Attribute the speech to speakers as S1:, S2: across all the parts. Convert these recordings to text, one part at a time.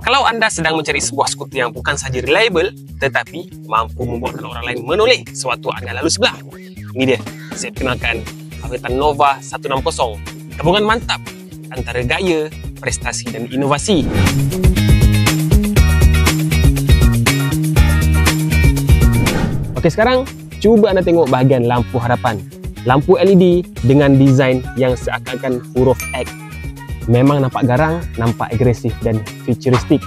S1: Kalau anda sedang mencari sebuah skuter yang bukan sahaja reliable, tetapi mampu membuatkan orang lain menoleh sewaktu anda lalu sebelah, ini dia, saya perkenalkan Aveta Nova 160. Gabungan mantap antara gaya, prestasi dan inovasi. Okey, sekarang cuba anda tengok bahagian lampu hadapan. Lampu LED dengan desain yang seakan-akan huruf X. Memang nampak garang, nampak agresif dan futuristik.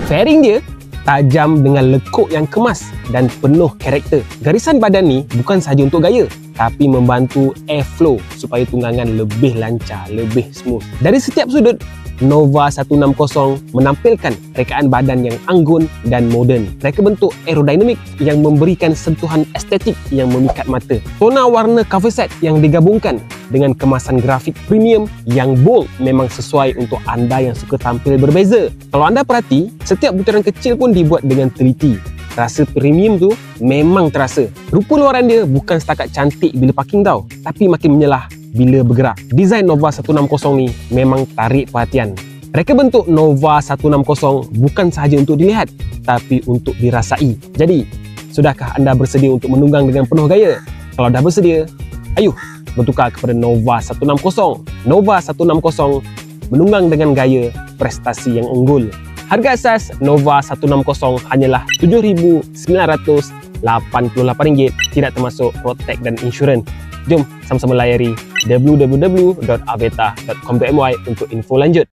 S1: Fairing dia tajam dengan lekuk yang kemas dan penuh karakter. Garisan badan ni bukan sahaja untuk gaya, tapi membantu airflow supaya tunggangan lebih lancar, lebih smooth. Dari setiap sudut, Nova 160 menampilkan rekaan badan yang anggun dan moden. Reka bentuk aerodinamik yang memberikan sentuhan estetik yang memikat mata. Tona warna cover set yang digabungkan dengan kemasan grafik premium yang bold memang sesuai untuk anda yang suka tampil berbeza. Kalau anda perhati, setiap butiran kecil pun dibuat dengan teliti. Rasa premium tu memang terasa. Rupa luaran dia bukan setakat cantik bila parking tau, tapi makin menyelah bila bergerak. Desain Nova 160 ni memang tarik perhatian. Reka bentuk Nova 160 bukan sahaja untuk dilihat, tapi untuk dirasai. Jadi, sudahkah anda bersedia untuk menunggang dengan penuh gaya? Kalau dah bersedia, ayo bertukar kepada Nova 160. Nova 160 menunggang dengan gaya, prestasi yang unggul. Harga asas Nova 160 hanyalah RM7,988, tidak termasuk Protect dan insurans. Jom sama-sama layari www.aveta.com.my untuk info lanjut.